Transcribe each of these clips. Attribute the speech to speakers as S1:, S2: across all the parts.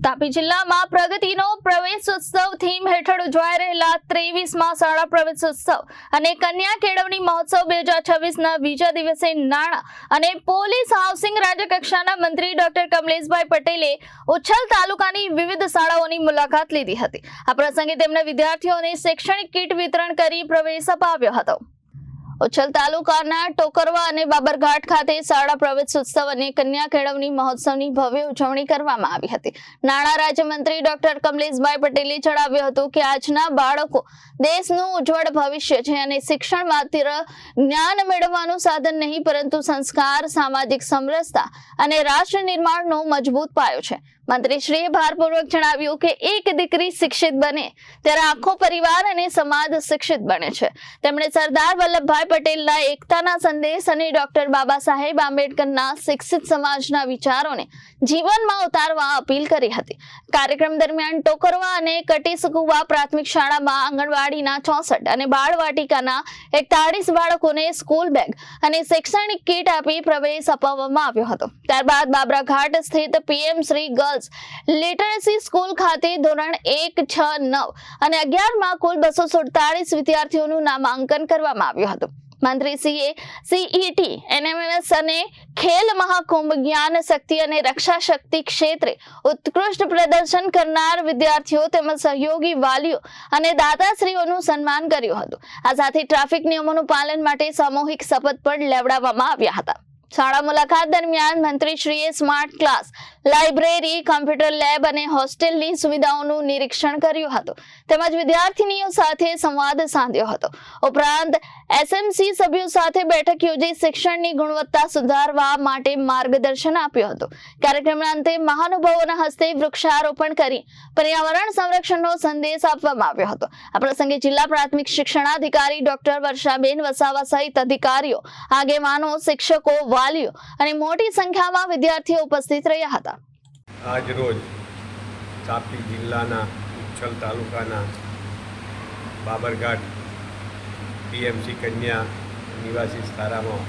S1: તાપી જિલ્લામાં પ્રગતિનો પ્રવેશોત્સવ થીમ હેઠળ ઉજવાઈ રહેલા 23મા શાળા પ્રવેશોત્સવ અને કન્યા કેળવણી મહોત્સવ 2026ના બીજા દિવસે નાણાં અને પોલીસ હાઉસિંગ રાજ્યકક્ષાના મંત્રી ડોક્ટર કમલેશભાઈ પટેલે ઉચ્છલ તાલુકાની વિવિધ શાળાઓની મુલાકાત લીધી હતી। આ પ્રસંગે તેમણે વિદ્યાર્થીઓને શૈક્ષણિક કીટ વિતરણ કરી પ્રવેશ અપાવ્યો હતો। ઉચ્છલ તાલુકાના ટોકરવા અને બાબરઘાટ ખાતે શાળા પ્રવેશોત્સવ અને કન્યા કેળવણી મહોત્સવની ભવ્ય ઉજવણી કરવામાં આવી હતી। નાણાં રાજ્યમંત્રી ડોક્ટર કમલેશભાઈ પટેલે જણાવ્યું હતું કે આજના બાળકો દેશનું ઉજ્જવળ ભવિષ્ય છે અને શિક્ષણ માત્ર જ્ઞાન મેળવવાનું સાધન નહીં પરંતુ સંસ્કાર, સામાજિક સમરસતા અને રાષ્ટ્ર નિર્માણનો મજબૂત પાયો છે। મંત્રીશ્રીએ ભારપૂર્વક જણાવ્યું કે એક દીકરી શિક્ષિત બને ત્યારે આખો પરિવાર અને સમાજ શિક્ષિત બને છે। તેમણે સરદાર વલ્લભભાઈ પટેલના એકતાના સંદેશ અને ડોક્ટર બાબા સાહેબ આંબેડકરના શિક્ષિત સમાજના વિચારોને જીવનમાં ઉતારવા અપીલ કરી હતી। કાર્યક્રમ દરમિયાન ટોકરવા અને કટીસકુવા પ્રાથમિક શાળામાં આંગણવાડીના 64 અને બાળવાટિકાના 41 બાળકોને સ્કૂલ બેગ અને શૈક્ષણિક કીટ આપી પ્રવેશ અપાવવામાં આવ્યો હતો। ત્યારબાદ બાબરાઘાટ સ્થિત PM Shri girls literacy school ખાતે ધોરણ 1, 6, 9 અને 11માં કુલ 247 વિદ્યાર્થીઓનું નામાંકન કરવામાં આવ્યું હતું। મંત્રીશ્રીએ સીઈટી, એનએમએસ અને ખેલ મહાકુંભ, જ્ઞાન શક્તિ અને રક્ષા શક્તિ ક્ષેત્રે ઉત્કૃષ્ટ પ્રદર્શન કરનાર વિદ્યાર્થીઓ તેમજ સહયોગી વાલીઓ અને દાતાશ્રીઓનું સન્માન કર્યું હતું। આ સાથે ટ્રાફિક નિયમોનું પાલન માટે સામૂહિક શપથ પણ લેવડાવવામાં આવ્યા હતા। શાળા મુલાકાત દરમિયાન મંત્રીશ્રીએ smart class, library, computer lab અને હોસ્ટેલની સુવિધાઓનું નિરીક્ષણ કર્યું હતું તેમજ વિદ્યાર્થીનીઓ સાથે સંવાદ સાધ્યો હતો। ઉપરાંત એસએમસી સભ્યો સાથે બેઠક યોજી શિક્ષણની ગુણવત્તા સુધારવા માટે માર્ગદર્શન આપ્યું હતું। કાર્યક્રમના અંતે મહાનુભાવોના હસ્તે વૃક્ષારોપણ કરી પર્યાવરણ સંરક્ષણનો સંદેશ આપવામાં આવ્યો હતો। આ પ્રસંગે જિલ્લા પ્રાથમિક શિક્ષણાધિકારી ડોક્ટર વર્ષાબેન વસાવા સહિત અધિકારીઓ, આગેવાનો, શિક્ષકો, વાલીઓ અને મોટી સંખ્યામાં વિદ્યાર્થીઓ ઉપસ્થિત રહ્યા હતા।
S2: આજ રોજ તાપી જિલ્લાના ઉચ્છલ તાલુકાના બાબરઘાટ પીએમસી કન્યા નિવાસી શાળામાં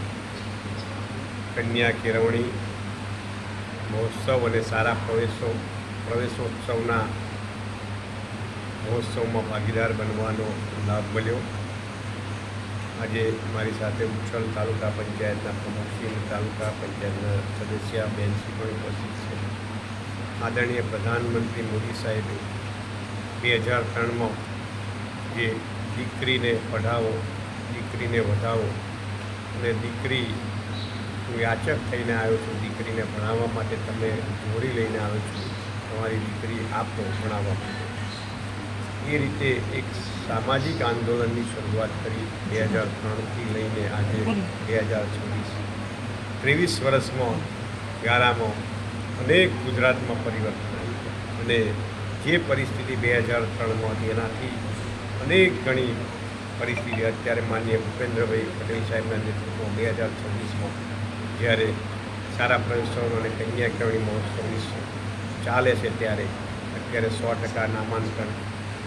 S2: કન્યા કેળવણી મહોત્સવ અને શાળા પ્રવેશોત્સવના મહોત્સવમાં ભાગીદાર બનવાનો લાભ મળ્યો। આજે મારી સાથે ઉચ્છલ તાલુકા પંચાયતના પ્રમુખશ્રી, તાલુકા પંચાયતના સદસ્ય બેનશ્રી પણ ઉપસ્થિત છે। આદરણીય પ્રધાનમંત્રી મોદી સાહેબે 2003માં જે દીકરીને પઢાવો, દીકરીને વધાવો અને દીકરી હું યાચક થઈને આવ્યો છું, દીકરીને ભણાવવા માટે તમે જોડી લઈને આવ્યો છું, તમારી દીકરી આપો ભણાવવા માટે, એ રીતે એક સામાજિક આંદોલનની શરૂઆત કરી 2003થી લઈને આજે 2026 23 વર્ષમાં ગાળામાં અનેક ગુજરાતમાં પરિવર્તન આવ્યું અને જે પરિસ્થિતિ 2003માં હતી એનાથી અનેક ગણી પરિસ્થિતિ અત્યારે માનનીય ભૂપેન્દ્રભાઈ પટેલ સાહેબના નેતૃત્વમાં 2026માં જ્યારે શાળા પ્રવેશોત્સવ અને કન્યા કેળવણી મહોત્સવ ચાલે છે ત્યારે અત્યારે 100% નામાંકન,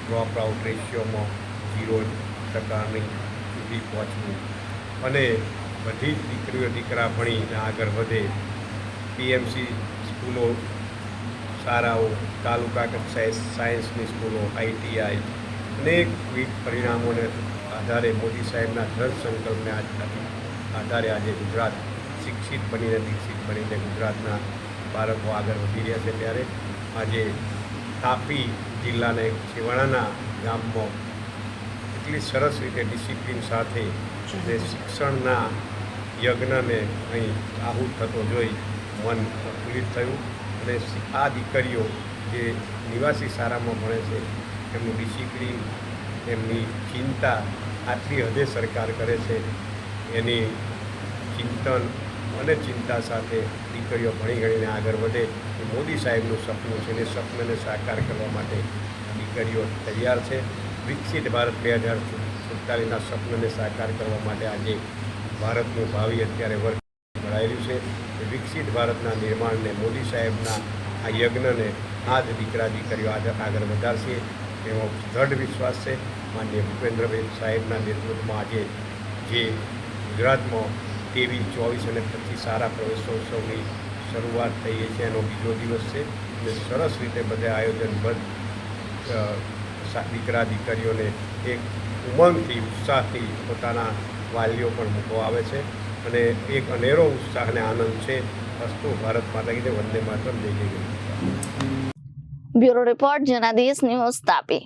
S2: ડ્રોપ આઉટ રેશિયોમાં 0% સુધી પહોંચવું અને બધી જ દીકરીઓ દીકરા ભણીને આગળ વધે, પીએમસી સ્કૂલો, શાળાઓ, તાલુકા કક્ષાએ સાયન્સની સ્કૂલો, આઈટીઆઈ અનેકવિધ પરિણામોને આધારે મોદી સાહેબના દ્રઢ સંકલ્પને આધારે આજે ગુજરાત શિક્ષિત બનીને, દીક્ષિત બનીને ગુજરાતના બાળકો આગળ વધી રહ્યા છે। ત્યારે આજે તાપી જિલ્લાના એક છેવાડાના ગામમાં એટલી સરસ રીતે ડિસિપ્લિન સાથે જે શિક્ષણના યજ્ઞને અહીં આહુત થતો જોઈ મન પ્રફુલ્લિત થયું અને આ દીકરીઓ જે નિવાસી શાળામાં ભણે છે એમનું ડિસિપ્લિન, એમની ચિંતા આટલી હદે સરકાર કરે છે, એની ચિંતન અને ચિંતા સાથે દીકરીઓ ભણી ગણીને આગળ વધે એ મોદી સાહેબનું સપનું છે અને સપનાને સાકાર કરવા માટે દીકરીઓ તૈયાર છે। વિકસિત ભારત 2047ના સપનાને સાકાર કરવા માટે આજે ભારતનું ભાવિ અત્યારે વર્ક ભણાયેલું છે। વિકસિત ભારતના નિર્માણને, મોદી સાહેબના આ યજ્ઞને આ જ દીકરા દીકરીઓ આગળ વધારશે એવો દૃઢ વિશ્વાસ છે। માનનીય ભૂપેન્દ્રભાઈ સાહેબના નેતૃત્વમાં આજે જે ગુજરાતમાં 23, 24 અને 25 શાળા પ્રવેશોત્સવની શરૂઆત થઈ છે એનો બીજો દિવસ છે। ને સરસ રીતે બધે આયોજનબદ્ધ દીકરા દીકરીઓને એક ઉમંગથી ઉત્સાહથી પોતાના વાલીઓ પણ મૂકવા આવે છે અને એક અનેરો ઉત્સાહ અને આનંદ છે. અસ્તુ ભારત માતા કી જય, વંદે માતરમ, જય જય Ganesh.
S1: Bureau report Janadesh news Tapi.